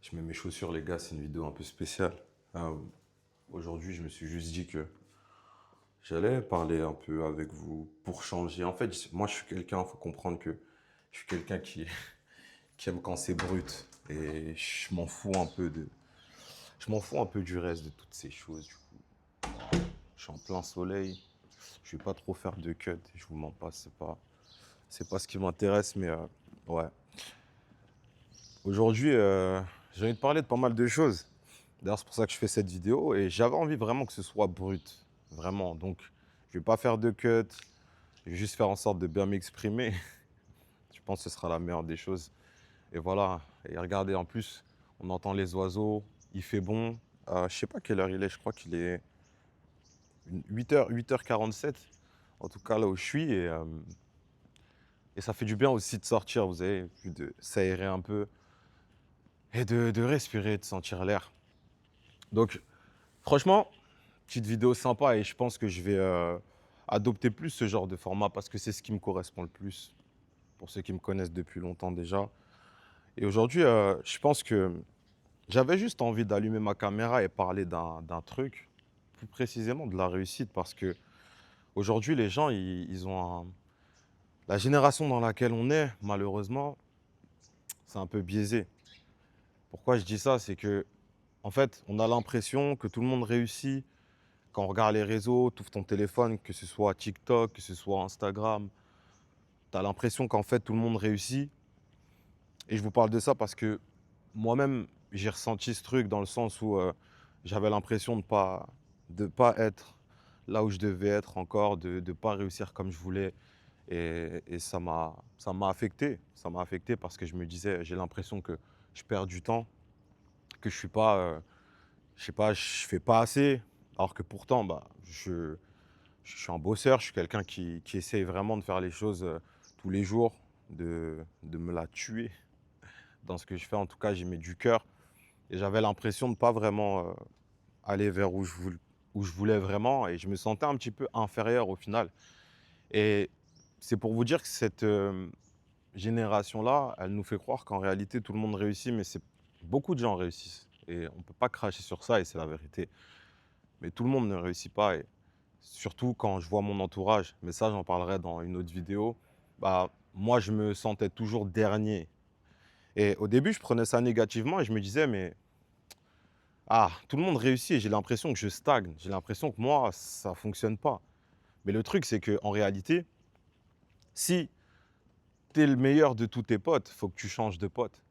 Je mets mes chaussures, les gars, c'est une vidéo un peu spéciale. Euh, Aujourd'hui, je me suis juste dit que j'allais parler un peu avec vous pour changer. En fait, moi, je suis quelqu'un, faut comprendre que je suis quelqu'un qui aime quand c'est brut. Et je m'en fous un peu du reste de toutes ces choses. Du coup, je suis en plein soleil. Je vais pas trop faire de cut. Je vous mens pas, c'est pas ce qui m'intéresse, mais ouais. Aujourd'hui, j'ai envie de parler de pas mal de choses. D'ailleurs, c'est pour ça que je fais cette vidéo et j'avais envie vraiment que ce soit brut, vraiment. Donc, je vais pas faire de cut, je vais juste faire en sorte de bien m'exprimer. Je pense que ce sera la meilleure des choses. Et voilà, et regardez, en plus, on entend les oiseaux, il fait bon. Je sais pas quelle heure il est, je crois qu'il est 8h47, en tout cas là où je suis. Et ça fait du bien aussi de sortir, vous avez vu, de s'aérer un peu et de respirer, de sentir l'air. Donc, franchement, petite vidéo sympa et je pense que je vais adopter plus ce genre de format parce que c'est ce qui me correspond le plus pour ceux qui me connaissent depuis longtemps déjà. Et aujourd'hui, je pense que j'avais juste envie d'allumer ma caméra et parler d'un truc, plus précisément de la réussite parce que aujourd'hui, les gens, ils ont la génération dans laquelle on est, malheureusement, c'est un peu biaisé. Pourquoi je dis ça? C'est que, en fait, on a l'impression que tout le monde réussit. Quand on regarde les réseaux, tu ouvres ton téléphone, que ce soit TikTok, que ce soit Instagram, tu as l'impression qu'en fait tout le monde réussit. Et je vous parle de ça parce que moi-même, j'ai ressenti ce truc dans le sens où j'avais l'impression de pas être là où je devais être encore, de ne pas réussir comme je voulais. Et ça m'a affecté. Ça m'a affecté parce que je me disais, j'ai l'impression que je perds du temps, que je suis pas, je sais pas, je fais pas assez. Alors que pourtant, bah, je suis un bosseur, je suis quelqu'un qui essaye vraiment de faire les choses tous les jours, de me la tuer dans ce que je fais. En tout cas, j'y mets du cœur. Et j'avais l'impression de ne pas vraiment aller vers où je voulais vraiment. Et je me sentais un petit peu inférieur au final. Et c'est pour vous dire que cette génération-là, elle nous fait croire qu'en réalité, tout le monde réussit, mais beaucoup de gens réussissent. Et on ne peut pas cracher sur ça, et c'est la vérité. Mais tout le monde ne réussit pas. Et surtout quand je vois mon entourage, mais ça j'en parlerai dans une autre vidéo, bah, moi je me sentais toujours dernier. Et au début je prenais ça négativement et je me disais mais tout le monde réussit et j'ai l'impression que je stagne, j'ai l'impression que moi ça ne fonctionne pas. Mais le truc c'est qu'en réalité, si tu es le meilleur de tous tes potes, il faut que tu changes de pote.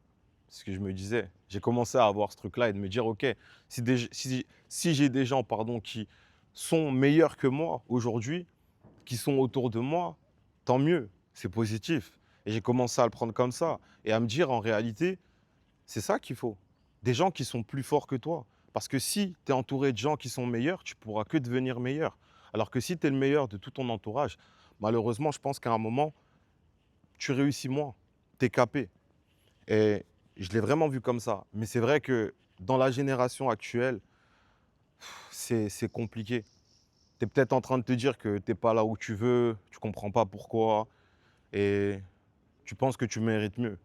C'est ce que je me disais. J'ai commencé à avoir ce truc-là et de me dire, OK, si j'ai des gens pardon, qui sont meilleurs que moi aujourd'hui, qui sont autour de moi, tant mieux, c'est positif. Et j'ai commencé à le prendre comme ça et à me dire en réalité, c'est ça qu'il faut. Des gens qui sont plus forts que toi. Parce que si tu es entouré de gens qui sont meilleurs, tu pourras que devenir meilleur. Alors que si tu es le meilleur de tout ton entourage, malheureusement, je pense qu'à un moment, tu réussis moins. Tu es capé. Et je l'ai vraiment vu comme ça. Mais c'est vrai que dans la génération actuelle, c'est compliqué. Tu es peut-être en train de te dire que tu n'es pas là où tu veux, tu comprends pas pourquoi. Et tu penses que tu mérites mieux.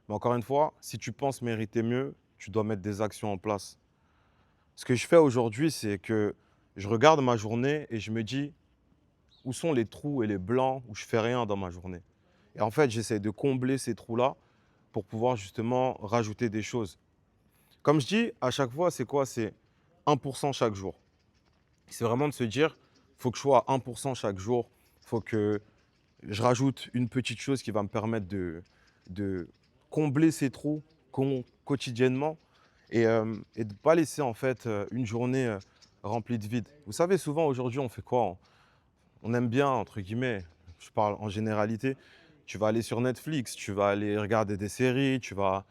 Mais encore une fois, si tu penses mériter mieux, tu dois mettre des actions en place. Ce que je fais aujourd'hui, c'est que je regarde ma journée et je me dis où sont les trous et les blancs où je fais rien dans ma journée. Et en fait, j'essaie de combler ces trous-là pour pouvoir justement rajouter des choses. Comme je dis, à chaque fois, c'est quoi? C'est 1% chaque jour. C'est vraiment de se dire, il faut que je sois à 1% chaque jour. Il faut que je rajoute une petite chose qui va me permettre de combler ces trous quotidiennement et de ne pas laisser en fait une journée remplie de vide. Vous savez, souvent aujourd'hui, on fait quoi? On aime bien, entre guillemets, je parle en généralité, tu vas aller sur Netflix, tu vas aller regarder des séries, tu vas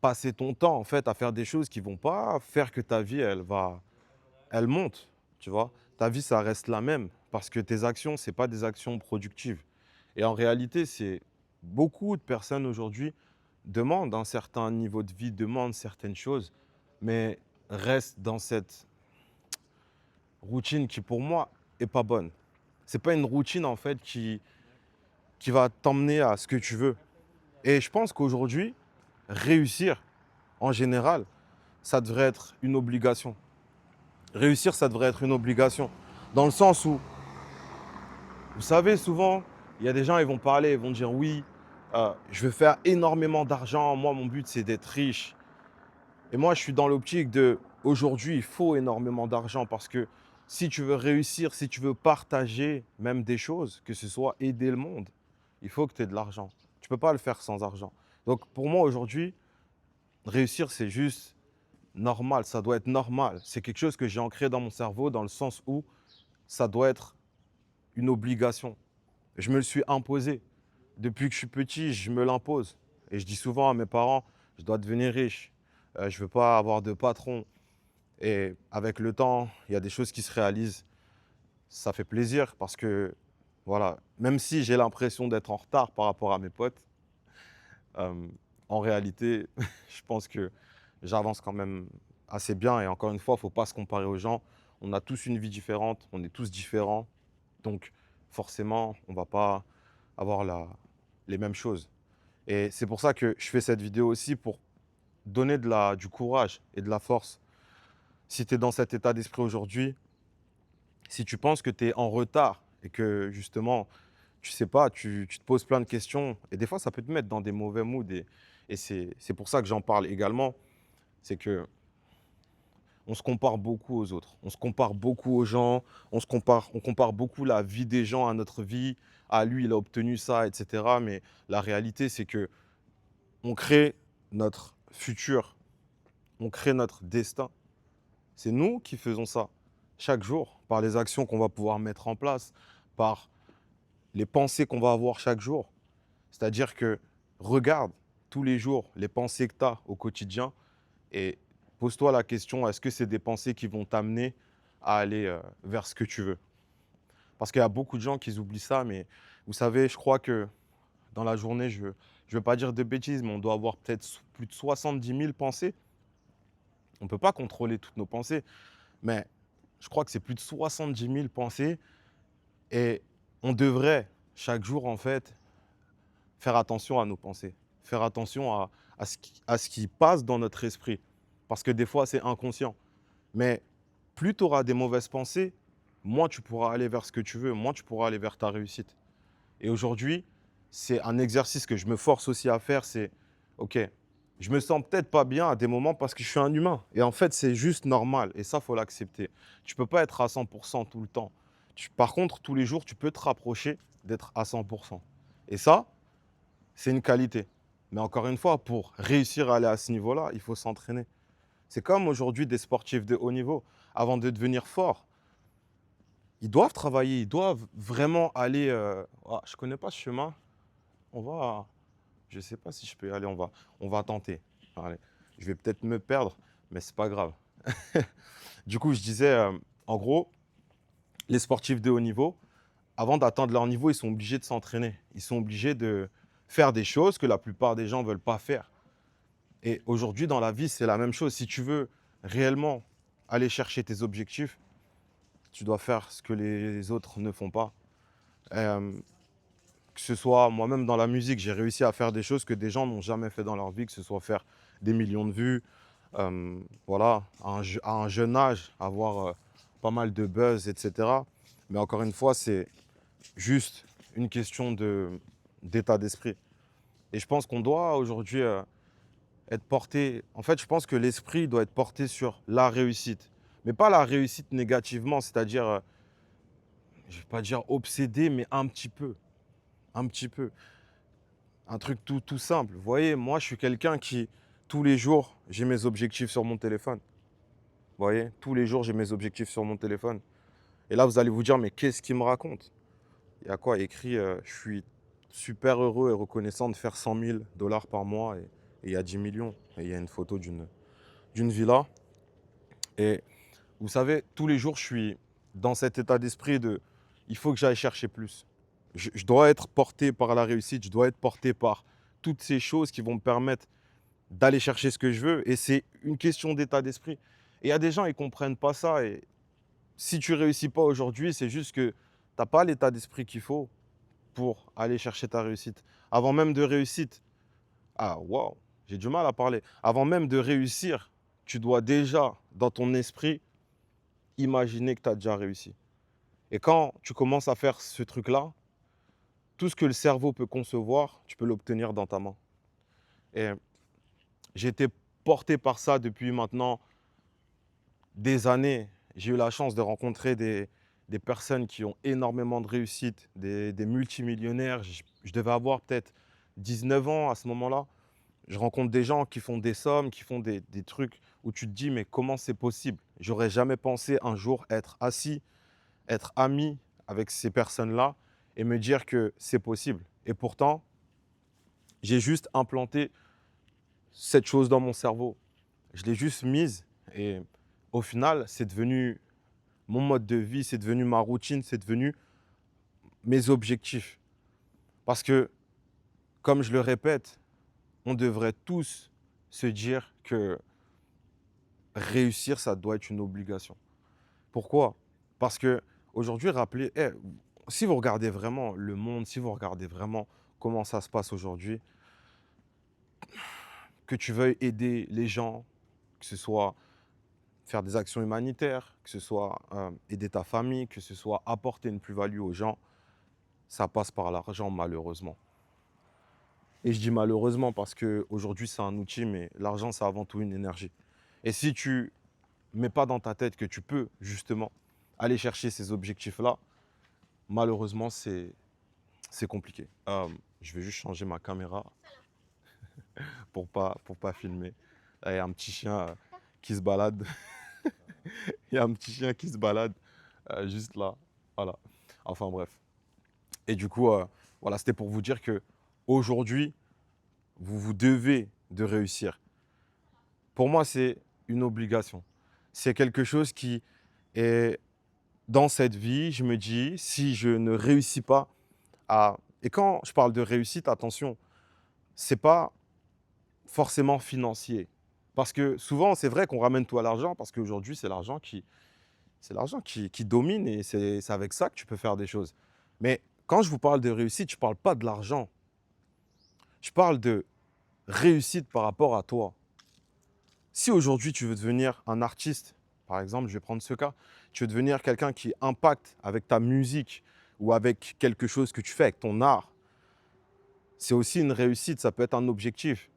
passer ton temps en fait à faire des choses qui vont pas faire que ta vie, elle monte, tu vois? Ta vie, ça reste la même parce que tes actions, c'est pas des actions productives. Et en réalité, c'est beaucoup de personnes aujourd'hui demandent un certain niveau de vie, demandent certaines choses, mais restent dans cette routine qui, pour moi, est pas bonne. C'est pas une routine en fait qui va t'emmener à ce que tu veux. Et je pense qu'aujourd'hui, réussir, en général, ça devrait être une obligation. Réussir, ça devrait être une obligation. Dans le sens où, vous savez, souvent, il y a des gens, ils vont parler, ils vont dire oui, je veux faire énormément d'argent. Moi, mon but, c'est d'être riche. Et moi, je suis dans l'optique de, aujourd'hui, il faut énormément d'argent parce que si tu veux réussir, si tu veux partager même des choses, que ce soit aider le monde, il faut que tu aies de l'argent. Tu ne peux pas le faire sans argent. Donc, pour moi, aujourd'hui, réussir, c'est juste normal. Ça doit être normal. C'est quelque chose que j'ai ancré dans mon cerveau dans le sens où ça doit être une obligation. Je me le suis imposé. Depuis que je suis petit, je me l'impose. Et je dis souvent à mes parents, je dois devenir riche. Je ne veux pas avoir de patron. Et avec le temps, il y a des choses qui se réalisent. Ça fait plaisir parce que, voilà, même si j'ai l'impression d'être en retard par rapport à mes potes, euh, en réalité, je pense que j'avance quand même assez bien. Et encore une fois, il ne faut pas se comparer aux gens. On a tous une vie différente, on est tous différents. Donc, forcément, on ne va pas avoir les mêmes choses. Et c'est pour ça que je fais cette vidéo aussi pour donner du courage et de la force. Si tu es dans cet état d'esprit aujourd'hui, si tu penses que tu es en retard et que justement, tu sais pas, tu te poses plein de questions, et des fois, ça peut te mettre dans des mauvais moods. Et c'est pour ça que j'en parle également, c'est que on se compare beaucoup aux autres. On se compare beaucoup aux gens. On compare beaucoup la vie des gens à notre vie. Ah, lui, il a obtenu ça, etc. Mais la réalité, c'est que on crée notre futur. On crée notre destin. C'est nous qui faisons ça chaque jour par les actions qu'on va pouvoir mettre en place, par les pensées qu'on va avoir chaque jour. C'est-à-dire que regarde tous les jours les pensées que tu as au quotidien et pose-toi la question, est-ce que c'est des pensées qui vont t'amener à aller vers ce que tu veux? Parce qu'il y a beaucoup de gens qui oublient ça, mais vous savez, je crois que dans la journée, je ne veux pas dire de bêtises, mais on doit avoir peut-être plus de 70 000 pensées. On ne peut pas contrôler toutes nos pensées, mais je crois que c'est plus de 70 000 pensées et on devrait chaque jour, en fait, faire attention à nos pensées, faire attention à ce qui passe dans notre esprit. Parce que des fois, c'est inconscient. Mais plus tu auras des mauvaises pensées, moins tu pourras aller vers ce que tu veux, moins tu pourras aller vers ta réussite. Et aujourd'hui, c'est un exercice que je me force aussi à faire, c'est, OK, je me sens peut-être pas bien à des moments parce que je suis un humain. Et en fait, c'est juste normal. Et ça, il faut l'accepter. Tu ne peux pas être à 100% tout le temps. Par contre, tous les jours, tu peux te rapprocher d'être à 100%. Et ça, c'est une qualité. Mais encore une fois, pour réussir à aller à ce niveau-là, il faut s'entraîner. C'est comme aujourd'hui des sportifs de haut niveau. Avant de devenir forts, ils doivent travailler, ils doivent vraiment aller. Je ne connais pas ce chemin. On va. Je ne sais pas si je peux y aller. On va tenter. Allez. Je vais peut-être me perdre, mais c'est pas grave. Du coup, je disais, en gros, les sportifs de haut niveau, avant d'atteindre leur niveau, ils sont obligés de s'entraîner. Ils sont obligés de faire des choses que la plupart des gens ne veulent pas faire. Et aujourd'hui, dans la vie, c'est la même chose. Si tu veux réellement aller chercher tes objectifs, tu dois faire ce que les autres ne font pas. Euh, que ce soit moi-même dans la musique, j'ai réussi à faire des choses que des gens n'ont jamais fait dans leur vie, que ce soit faire des millions de vues, voilà, à un jeune âge, avoir pas mal de buzz, etc. Mais encore une fois, c'est juste une question d'état d'esprit. Et je pense qu'on doit aujourd'hui être porté. En fait, je pense que l'esprit doit être porté sur la réussite. Mais pas la réussite négativement, c'est-à-dire, je ne vais pas dire obsédé, mais un petit peu. Un petit peu. Un truc tout simple. Vous voyez, moi, je suis quelqu'un qui, tous les jours, j'ai mes objectifs sur mon téléphone. Vous voyez, tous les jours, j'ai mes objectifs sur mon téléphone. Et là, vous allez vous dire, mais qu'est-ce qu'il me raconte? Il y a quoi écrit je suis super heureux et reconnaissant de faire 100 000 $ par mois et il y a 10 millions. Et il y a une photo d'une villa. Et vous savez, tous les jours, je suis dans cet état d'esprit de il faut que j'aille chercher plus. Je dois être porté par la réussite, je dois être porté par toutes ces choses qui vont me permettre d'aller chercher ce que je veux. Et c'est une question d'état d'esprit. Et il y a des gens, ils ne comprennent pas ça. Et si tu ne réussis pas aujourd'hui, c'est juste que tu n'as pas l'état d'esprit qu'il faut pour aller chercher ta réussite. Avant même de réussite, ah waouh, J'ai du mal à parler. Avant même de réussir, tu dois déjà, dans ton esprit, imaginer que tu as déjà réussi. Et quand tu commences à faire ce truc-là, tout ce que le cerveau peut concevoir, tu peux l'obtenir dans ta main. Et j'ai été porté par ça depuis maintenant des années. J'ai eu la chance de rencontrer des personnes qui ont énormément de réussite, des multimillionnaires. Je devais avoir peut-être 19 ans à ce moment-là. Je rencontre des gens qui font des sommes, qui font des trucs où tu te dis, mais comment c'est possible? J'aurais jamais pensé un jour être assis, être ami avec ces personnes-là et me dire que c'est possible. Et pourtant, j'ai juste implanté cette chose dans mon cerveau. Je l'ai juste mise et au final, c'est devenu mon mode de vie, c'est devenu ma routine, c'est devenu mes objectifs. Parce que, comme je le répète, on devrait tous se dire que réussir, ça doit être une obligation. Pourquoi? Parce que aujourd'hui, rappelez, si vous regardez vraiment le monde, si vous regardez vraiment comment ça se passe aujourd'hui, que tu veuilles aider les gens, que ce soit faire des actions humanitaires, que ce soit aider ta famille, que ce soit apporter une plus-value aux gens, ça passe par l'argent malheureusement. Et je dis malheureusement parce qu'aujourd'hui c'est un outil, mais l'argent c'est avant tout une énergie. Et si tu mets pas dans ta tête que tu peux justement aller chercher ces objectifs-là, malheureusement c'est compliqué. Je vais juste changer ma caméra pour pas filmer. Là, il y a un petit chien qui se balade. Il y a un petit chien qui se balade juste là. Voilà. Enfin bref. Et du coup, voilà, c'était pour vous dire que aujourd'hui, vous vous devez de réussir. Pour moi, c'est une obligation. C'est quelque chose qui est dans cette vie. Je me dis, si je ne réussis pas à... Et quand je parle de réussite, attention, c'est pas forcément financier. Parce que souvent, c'est vrai qu'on ramène tout à l'argent, parce qu'aujourd'hui, c'est l'argent qui domine et c'est avec ça que tu peux faire des choses. Mais quand je vous parle de réussite, je ne parle pas de l'argent. Je parle de réussite par rapport à toi. Si aujourd'hui tu veux devenir un artiste, par exemple, je vais prendre ce cas, tu veux devenir quelqu'un qui impacte avec ta musique ou avec quelque chose que tu fais avec ton art, c'est aussi une réussite, ça peut être un objectif.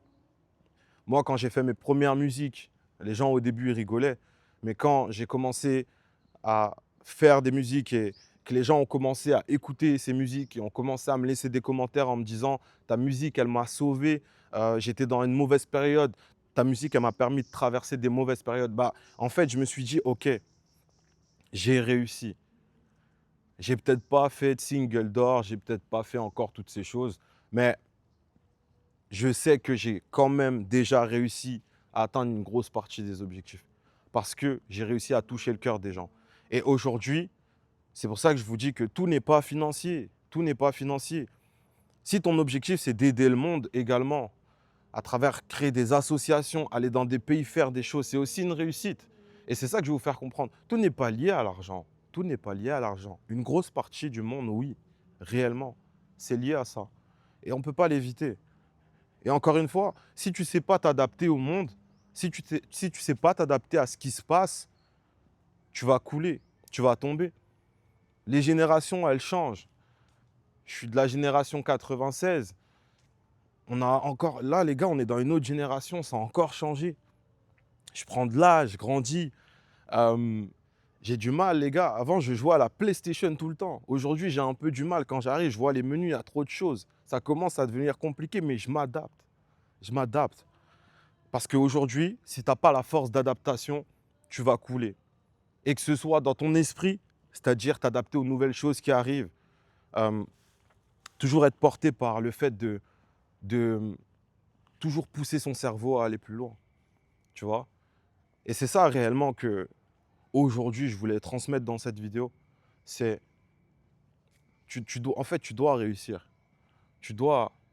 Moi, quand j'ai fait mes premières musiques, les gens au début ils rigolaient, mais quand j'ai commencé à faire des musiques et que les gens ont commencé à écouter ces musiques et ont commencé à me laisser des commentaires en me disant ta musique elle m'a sauvé, j'étais dans une mauvaise période, ta musique elle m'a permis de traverser des mauvaises périodes. Bah, en fait, je me suis dit ok, j'ai réussi. J'ai peut-être pas fait de single d'or, j'ai peut-être pas fait encore toutes ces choses, mais je sais que j'ai quand même déjà réussi à atteindre une grosse partie des objectifs parce que j'ai réussi à toucher le cœur des gens. Et aujourd'hui, c'est pour ça que je vous dis que tout n'est pas financier. Tout n'est pas financier. Si ton objectif, c'est d'aider le monde également, à travers créer des associations, aller dans des pays, faire des choses, c'est aussi une réussite. Et c'est ça que je vais vous faire comprendre. Tout n'est pas lié à l'argent. Tout n'est pas lié à l'argent. Une grosse partie du monde, oui, réellement, c'est lié à ça. Et on ne peut pas l'éviter. Et encore une fois, si tu ne sais pas t'adapter au monde, si tu ne sais pas t'adapter à ce qui se passe, tu vas couler, tu vas tomber. Les générations, elles changent. Je suis de la génération 96. On a encore, là, les gars, on est dans une autre génération, ça a encore changé. Je prends de l'âge, je grandis. Euh, j'ai du mal, les gars. Avant, je jouais à la PlayStation tout le temps. Aujourd'hui, j'ai un peu du mal. Quand j'arrive, je vois les menus, il y a trop de choses. Ça commence à devenir compliqué, mais je m'adapte. Je m'adapte. Parce qu'aujourd'hui, si tu n'as pas la force d'adaptation, tu vas couler. Et que ce soit dans ton esprit, c'est-à-dire t'adapter aux nouvelles choses qui arrivent, euh, toujours être porté par le fait de toujours pousser son cerveau à aller plus loin, tu vois. Et c'est ça réellement que aujourd'hui je voulais transmettre dans cette vidéo. C'est tu dois, en fait, tu dois réussir.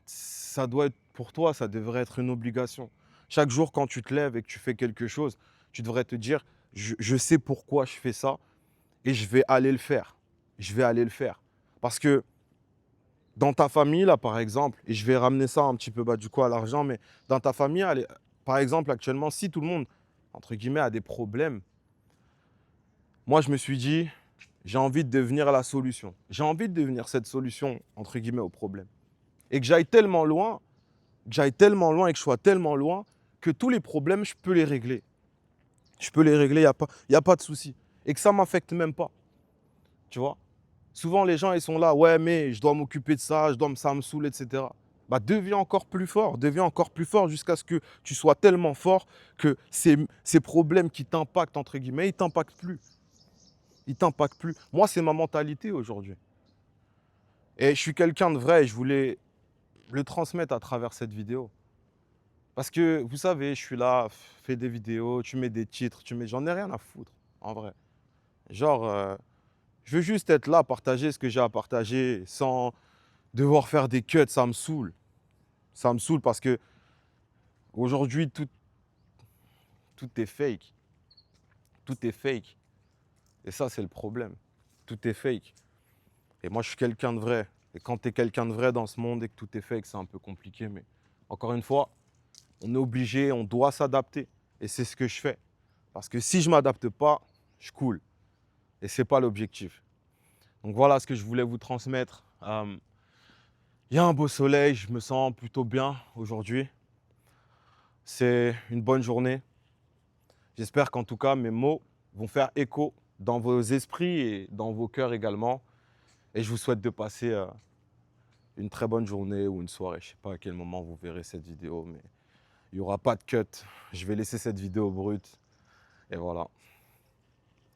Ça doit être pour toi, ça devrait être une obligation. Chaque jour, quand tu te lèves et que tu fais quelque chose, tu devrais te dire, je sais pourquoi je fais ça et je vais aller le faire. Je vais aller le faire. Parce que Dans ta famille, là, par exemple, et je vais ramener ça un petit peu, du coup, à l'argent, mais dans ta famille, par exemple, actuellement, si tout le monde, entre guillemets, a des problèmes, moi, je me suis dit, j'ai envie de devenir la solution. J'ai envie de devenir cette solution, entre guillemets, au problème. Et que j'aille tellement loin, et que je sois tellement loin, que tous les problèmes, je peux les régler. Je peux les régler, y a pas de souci. Et que ça ne m'affecte même pas, tu vois. Souvent, les gens, ils sont là, ouais, mais je dois m'occuper de ça, ça me saoule, etc. Bah, deviens encore plus fort jusqu'à ce que tu sois tellement fort que ces problèmes qui t'impactent, entre guillemets, ils t'impactent plus. Ils t'impactent plus. Moi, c'est ma mentalité aujourd'hui. Et je suis quelqu'un de vrai et je voulais le transmettre à travers cette vidéo. Parce que, vous savez, je suis là, fais des vidéos, tu mets des titres, j'en ai rien à foutre, en vrai. Genre, je veux juste être là, partager ce que j'ai à partager sans devoir faire des cuts, ça me saoule. Ça me saoule parce que aujourd'hui, tout est fake. Tout est fake. Et ça, c'est le problème. Tout est fake. Et moi, je suis quelqu'un de vrai. Et quand tu es quelqu'un de vrai dans ce monde et que tout est fake, c'est un peu compliqué. Mais encore une fois, on est obligé, on doit s'adapter. Et c'est ce que je fais. Parce que si je ne m'adapte pas, je coule. Et ce n'est pas l'objectif. Donc voilà ce que je voulais vous transmettre. Il y a un beau soleil, je me sens plutôt bien aujourd'hui. C'est une bonne journée. J'espère qu'en tout cas, mes mots vont faire écho dans vos esprits et dans vos cœurs également. Et je vous souhaite de passer une très bonne journée ou une soirée. Je ne sais pas à quel moment vous verrez cette vidéo, mais il n'y aura pas de cut. Je vais laisser cette vidéo brute. Et voilà.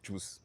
Tchuss.